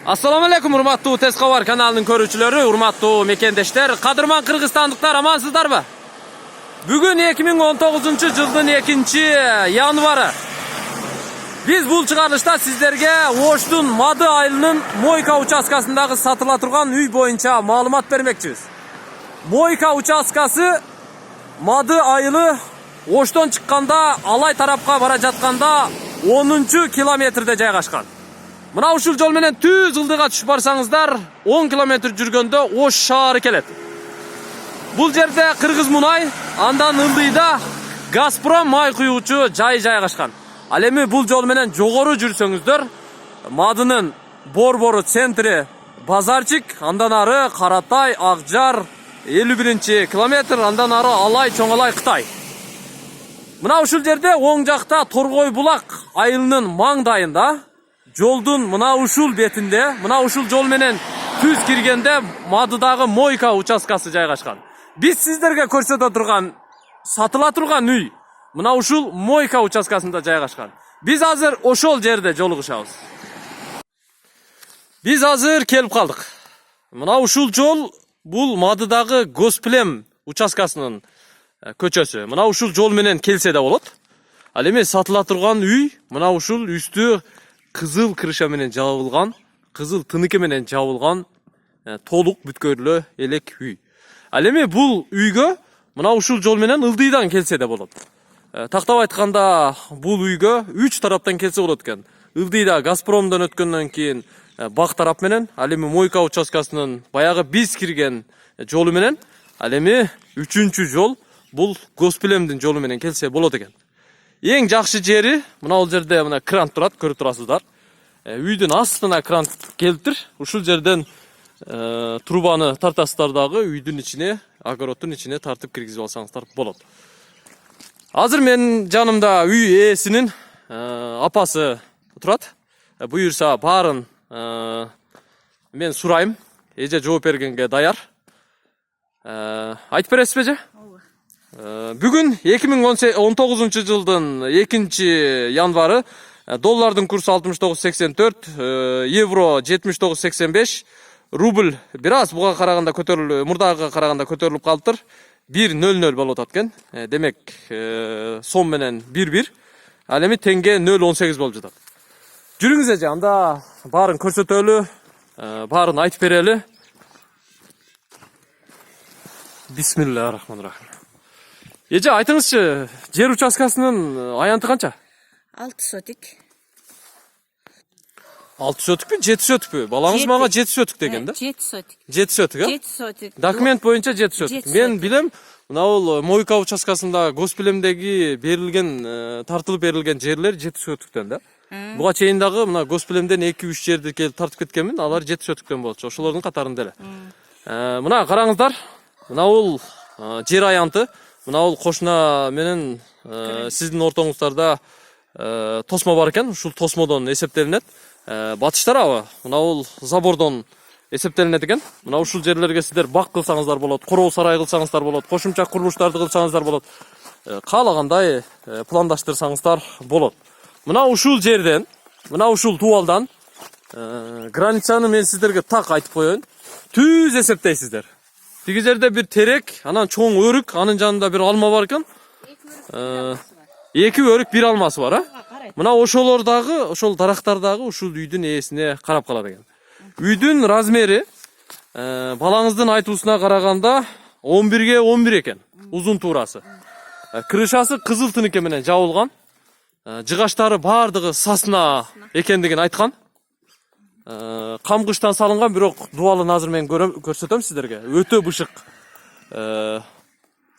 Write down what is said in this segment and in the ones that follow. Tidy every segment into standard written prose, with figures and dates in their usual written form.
Assalamu alaikum urmattуу Tez Xabar kanalının көрүүчүлөрү, урматтуу мекендештер, кадырман кыргызстандыктар, амансыздарбы? Бүгүн 2019-жылдын 2-январы. Биз бул чыгарылышта сиздерге Оштун Мады айылынын Мойка участкасындагы сатыла турган үй боюнча маалымат бермекчибиз. Мойка участкасы Мады айылы Оштон чыкканда, Алай тарапка бара жатканда 10-километрде жайгашкан. Мына ушул жол менен түз ылдыга түшүп барсаңыздар, 10 километр жүргөндө Ош шаары келет. Бул жерде Кыргыз мунай, андан ылдыйда Газпром май куюучу жай жайгашкан. Ал эми бул жол менен жогору жүрсөңүздөр, Мадынын Борбору центри Базарчик, андан ары Каратай, Акжар, 51-километр, андан ары Алай, Чоңалай, Кытай. Мына ушул жерде оң жакта Торгой булак айылынын маңдайында, жолдун мына ушул бетинде, мына ушул жол менен түз киргенде Мадыдагы Мойка участкасы жайгашкан. Биз сиздерге көрсөтө турган, сатыла турган үй мына ушул Мойка участкасында жайгашкан. Биз азыр ошол жерде жолугушабыз. Биз азыр келип калдык. Мына ушул жол бул Мадыдагы Госплем участкасынын көчөсү. Мына ушул жол менен келсе да болот. Ал эми сатыла турган үй мына ушул үстү кызыл крыша менен жабылган, кызыл тыныке менен жабылган, толук бүткөрлүү элек үй. Ал эми бул үйгө мына ушул жол менен ылдыйдан келсе да болот. Тактап айтканда бул үйгө 3 тараптан келсе болот экен. Ылдыйда Газпромдон өткөндөн кийин бак тарап менен, ал эми Мойка участкасынын баягы биз кирген жолу менен, ал эми 3-чү жол бул Госплемдин жолу менен келсе болот экен. Эң жакшы жери мына бул жерде мына кран турат, көрүп турасыздар. Үйдүн астына кран келиптир. Ушул жерден трубаны тартасыздар дагы үйдүн ичине, огороддун ичине тартып киргизип алсаңыздар болот. Азыр менин жанымда үй ээсинин апасы турат. Буюрса баарын мен сурайм. Эже жооп бергенге даяр. Айтып бересизби, эже? Бүгүн 2019-жылдын 2-январы доллардын курсу 69.84, евро 79.85, рубль бир аз буга караганда көтөрүлүп, мурдага караганда көтөрүлүп калыптыр. 1.00 болуп аткан. Демек, сом менен 1-1. Ал эми теңге 0.18 болуп жатат. Жүрүңүз эже, анда баарын көрсөтөлү, баарын айтып берели. Бисмиллахиррахманиррахим. Эже, айтыңызчы, жер участкасынын аянты канча? 6 сотик. 6 сотикпи, 7 сотикпи? Балаңыз мага 7 сотик деген да? 7 сотик. 7 сотик, а? 7 сотик. Документ боюнча 7 сотик. Мен билем, мына бул Мойка участкасында Госплемдеги берилген, тартылып берилген жерлер 7 сотиктен да. Буга чейин дагы мына Госплемден 2-3 жерди келип тартып кеткенмин, алар 7 сотиктен болчу. Ошолордун катарында эле. Мына караңыздар, мына бул жер аянты. Мына бул кошуна менен сиздин ортоңуздарда тосмо бар экен. Ушул тосмодон эсептелинет. Батыш тарабы мына бул забордон эсептелинет экен. Мына ушул жерлерге сиздер бак кылсаңыздар болот, короо сарай кылсаңыздар болот, кошумча курулуштарды кылсаңыздар болот. Каалагандай пландаштырсаңыздар болот. Мына ушул жерден, мына ушул тубалдан границаны мен сиздерге так айтып коеюн. Түз эсептейсиздер. Тиги жерде бир терек, анан чоң өрүк, анын жанында бир алма бар экен. 2 өрүк, 1 алмасы бар, а? Мына ошолордагы, ошол дарактардагы ушул үйдүн ээсине карап калат экен. Үйдүн размери балаңыздын айтуусуна караганда 11-ге 11 экен, узун туурасы. Крышасы кызыл тыныке менен жабылган. Жыгаштары бардыгы сасна экендигин айткан. Камгыштан салынган, бирок дубалын азыр мен көрсөтөм сиздерге. Өтө бышык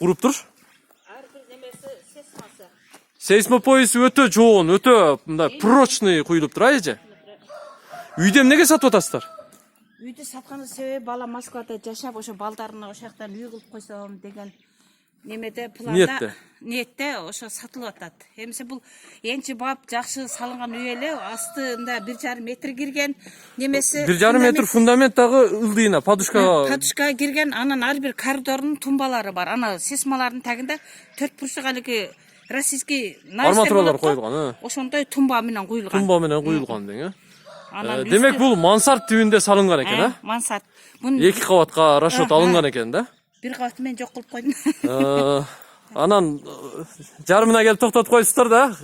куруптур. Ар бир немеси сейсмасы. Сейсмопояс өтө жоон, өтө мындай прочный куюлуптур, а эже? Үйдү эмнеге сатып атасыздар? Үйдү сатканын себеби бала Москвада жашап, ошо балдарына ошол жактан үй кылып койсом деген немеде планда ниетте ошо сатылып атат. Эмсе бул энчи бап жакшы салынган үй эле, астында 1,5 метр кирген, немеси 1,5 метр фундамент дагы ылдыйна падушка кирген, анан ар бир коридордун тумбалары бар. Ана сесмалардын тагында 4 бурчак алыгы российский арматуралар коюлган, ошондой тумба менен куюлган. Тумба менен куюлган дең, Анан Демек бул мансарт тибинде салынган экен, а? Мансарт. Бун 2 кабатка расчет алынган экен да? бир кабатты мен жок кылып койдум. Анан жарымына келип токтотуп коюпсуздар да.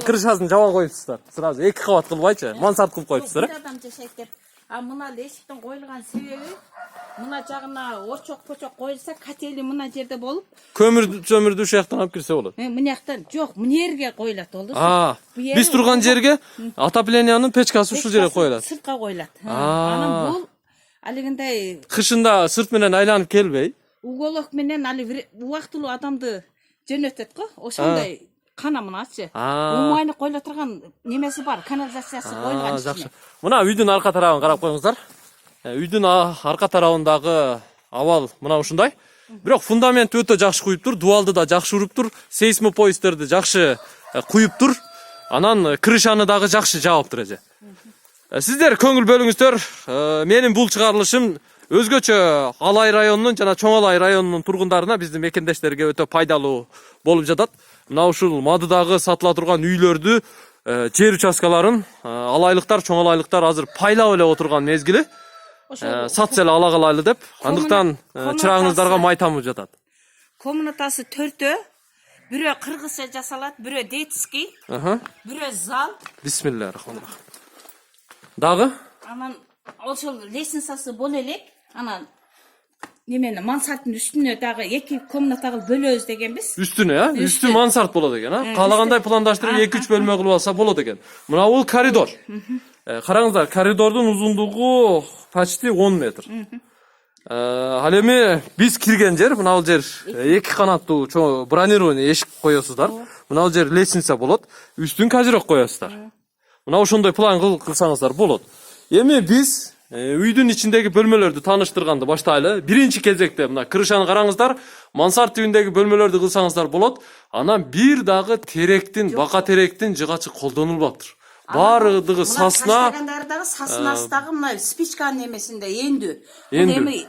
Крышасын жаба коюпсуздар. Сразу 2 кабат кылбайчы, мансарт кылып коюпсуздар. Бир адам жашайт деп. Мына эшиктин коюлган себеби мына жагына очок-почок коюлса, котели мына жерде болуп, Көмүрдү ушул жактан алып кирсе болот. мына жактан жок, мына жерге коюлат болду. Биз турган жерге отоплениянын печкасы ушул жерге коюлат. Сыртка коюлат. Анан бул алигиндай Кышында сырт менен айланып келбей. уголок менен али убактылуу адамды жөнөтөт го. Ошондой кана мыначы. Умайны коюла турган немеси бар, канализациясы коюлган Жакшы. ичине. Мына үйдүн арка тарабын карап коюңуздар. Үйдүн арка тарабындагы абал мына ушундай. Бирок фундамент өтө жакшы куюптур, дуалды да жакшы уруптур, сейсмопоисттерди жакшы куюптур. Анан крышаны дагы жакшы жабыптыр эже. Сиздер көңүл бөлүңүздөр. Менин бул чыгарылышым өзгөчө Алай районунун жана Чоң Алай районунун тургундарына, биздин мекендештерге өтө пайдалуу болуп жатат. Мына ушул мадыдагы сатыла турган үйлөрдү, жер участкаларын алайлыктар, чоң алайлыктар азыр пайлап эле отурган мезгили. Сатса эле ала калайлы деп. Андыктан чырагыңыздарга май тамып жатат. Комнатасы 4тө. Бирөө кыргызча жасалат, бирөө детский, бирөө зал. Бисмиллахиррахманиррахим. Дагы? Анан ошол лестницасы боло элек. Анан немени мансарттын үстүнө дагы 2 комната кылып бөлөбүз дегенбиз. Үстүнө, үстү мансарт болот экен, а? Каалагандай пландаштырып 2-3 бөлмө кылып алса болот экен. Мына бул коридор. Караңыздар, коридордун узундугу почти 10 метр. Ал эми биз кирген жер, мына бул жер 2 канаттуу чоң бронированный эшик коесуздар. Мына бул жер лестница болот. Үстүн кожурок коесуздар. Мына ошондой план кылсаңыздар болот. Эми биз үйдүн ичиндеги бөлмөлөрдү тааныштырганды баштайлы. Биринчи кезекте мына крышаны караңыздар, мансарт тибиндеги бөлмөлөрдү кылсаңыздар болот. Анан бир дагы теректин, бака теректин жыгачы колдонулбаптыр. Бардыгы сасына. Таштагандардагы сасынасы дагы мына спичканын эмесинде эндүү. Эми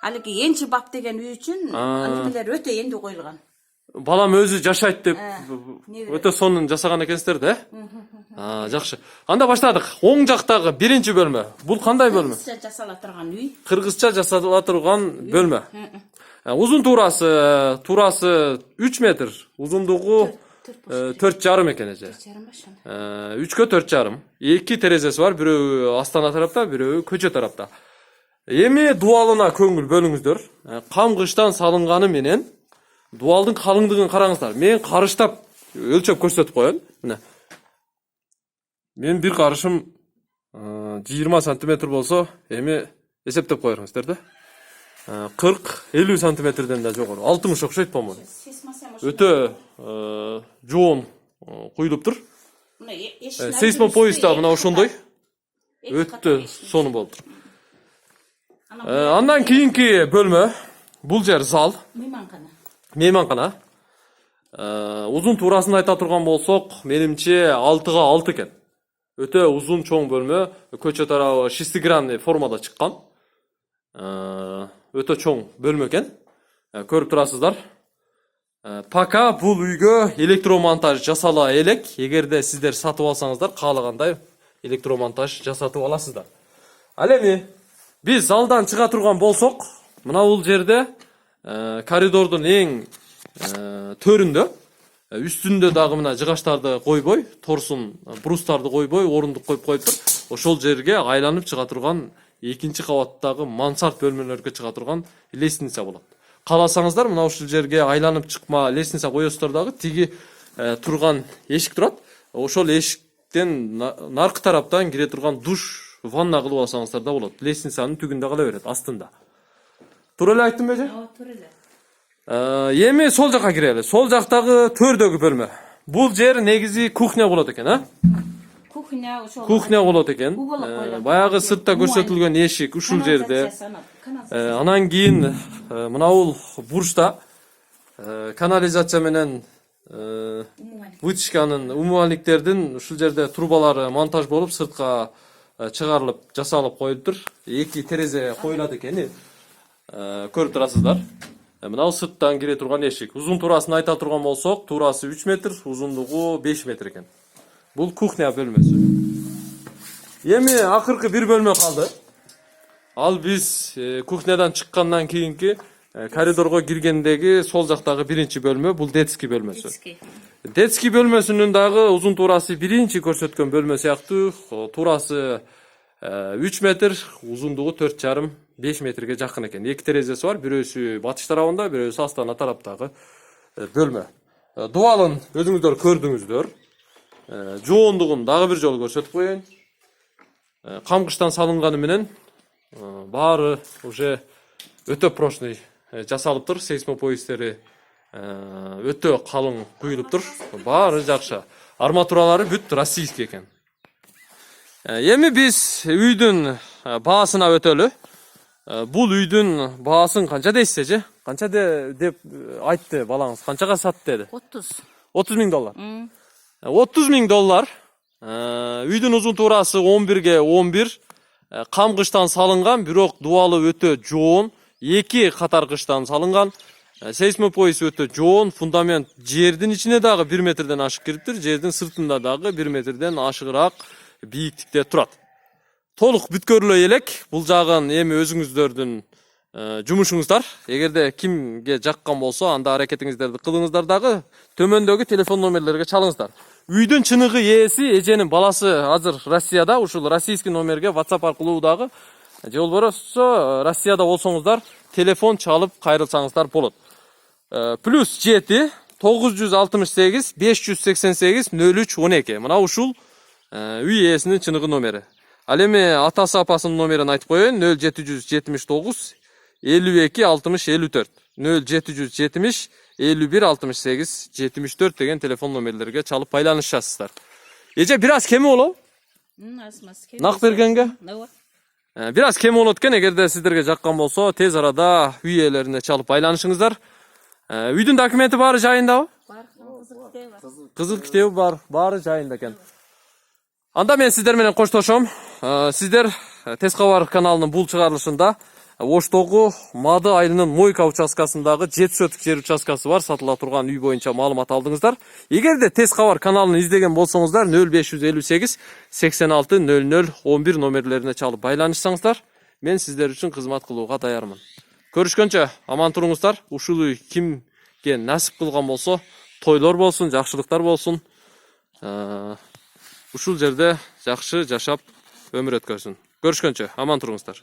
алиги энчи бап деген үй үчүн немелер өтө эндүү коюлган. Балам өзү жашайт деп өтө сонун жасаган экенсиздер да? Жакшы. Анда баштадык. Оң жактагы биринчи бөлмө. Бул кандай бөлмө? Кыргызча жасала турган үй. Кыргызча жасала турган бөлмө. Узун турасы 3 метр, узундугу 4,5 экен эже. 3кө 4,5. 2 терезеси бар, бирөө астана тарапта, бирөө көчө тарапта. Эми дуалына көңүл бөлүңүздөр. Камгычтан салынганы менен дуалдын калыңдыгын караңыздар. Мен карыштап өлчөп көрсөтүп коеюн. Мына. Мен бир карышым 20 сантиметр болсо, эми эсептеп коюңуздар да. 40-50 сантиметрден да жогору. 60 окшойт по-моему. Өтө жоон куюлуптур. Сейсмопоистта мына ошондой. Өтө сонун болуптур. Андан кийинки бөлмө. Бул жер зал. Мейманкана. Узун туурасын айта турган болсок, менимче 6га 6 экен. Өтө узун чоң бөлмө, көчө тарабы шестигранный формада чыккан. Өтө чоң бөлмө экен. Көрүп турасыздар. Пока бул үйгө электромонтаж жасала элек. Эгерде сиздер сатып алсаңыздар, каалагандай электромонтаж жасатып аласыздар. Ал эми биз залдан чыга турган болсок, мына бул жерде коридордун эң төрүндө, үстүндө дагы мына жыгачтарды койбой, торсун брустарды койбой, орундук коюп коюптур. Ошол жерге айланып чыга турган экинчи кабаттагы мансарт бөлмөлөргө чыга турган лестница болот. Кааласаңыздар, мына ушул жерге айланып чыкма лестница коесуздар дагы, тиги турган эшик турат. Ошол эшиктен наркы тараптан кире турган душ, ванна кылып алсаңыздар да болот. Лестницанын түгүндө кала берет, астында. Туура эле айттым беже? Туура эле. Эми сол жакка кирели. Сол жактагы төрдөгү бөлмө. Бул жер негизи кухня болот экен, а? Кухня болот экен. Баягы сыртта көрсөтүлгөн эшик ушул жерде. Анан кийин мына бул бурчта канализация менен вытяжканын умывальниктердин ушул жерде трубалары монтаж болуп сыртка чыгарылып жасалып коюлуптур. 2 терезе коюлат экен. Көрүп турасыздар. Мына бул сырттан кире турган эшик. Узун турасын айта турган болсок, турасы 3 метр, узундугу 5 метр экен. Бул кухня бөлмөсү. Эми акыркы бир бөлмө калды. Ал биз кухнядан чыккандан кийинки коридорго киргендеги сол жактагы биринчи бөлмө, бул детский бөлмөсү. Детский бөлмөсүнүн дагы узун туурасы биринчи көрсөткөн бөлмө сыяктуу, туурасы 3 метр, узундугу 4,5 метрге жакын экен. Эки терезеси бар, бирөөсү батыш тарабында, бирөөсү астана тараптагы бөлмө. Дубалын өзүңүздөр көрдүңүздөр. Жоондугун дагы бир жолу көрсөтүп коеюн. Камгыштан салынганы менен баары уже өтө прочный жасалыптыр, сейсмопоистери өтө калың куюлуптур, баары жакшы. Арматуралары бүт российский экен. Эми биз үйдүн баасына өтөлү. Бул үйдүн баасын канча дейсизчи? Канча деп айтты балаңыз? Канчага сатты деди? 30 миң доллар. 30 миң доллар. Үйдүн узун туурасы 11ге 11. Камгыштан салынган, бирок дубалы өтө жоон, 2 катаргычтан салынган. Сейсмопоиз өтө жоон, фундамент жердин ичине дагы 1 метрден ашык кириптир, жердин сыртында дагы 1 метрден ашыгыраак бийиктикте турат. Толук бүткөрүлө элек. Бул жагын эми өзүңүздөрдүн жумушуңуздар. Эгерде кимге жаккан болсо, анда аракетиңиздерди кылыңыздар дагы. Төмөндөгү телефон номерлерге чалыңыздар. Үйдүн чыныгы ээси, эженин баласы азыр Россияда, ушул российский номерге WhatsApp аркылуу дагы же болбосо Россияда болсоңуздар, телефон чалып кайрылсаңыздар болот. Плюс 7 968 588 03 12. Мына ушул үй ээсинин чыныгы номери. Ал эми атасы апасынын номерин айтып коеюн. 0779 52 60 54. 0770 51 68 74 деген телефон номерлерге чалып байланышасыздар. Эже бир аз кеми болобу? Нак бергенге? Бир аз кеми болот экен. Эгерде сиздерге жаккан болсо, тез арада үй ээлерине чалып байланышыңыздар. Үйдүн документи баары жайындабы? Бар, кызыл китеби бар, баары жайында экен. Анда мен сиздер менен коштошом. Сиздер Тез кабар каналынын бул чыгарылышында Оштогу Мады айылынын Мойка участкасындагы 7 соток жер участкасы бар, сатыла турган үй боюнча маалымат алдыңыздар. Эгерде Тез кабар каналын издеген болсоңуздар, 0558 86 00 11 номерлерине чалып байланышсаңыздар, мен сиздер үчүн кызмат кылууга даярмын. Көрүшкөнчө аман туруңуздар. Ушул үй кимге насип кылган болсо, тойлор болсун, жакшылыктар болсун. Ушул жерде жакшы жашап өмүр өткөрсүн. Көрүшкөнчө аман туруңуздар.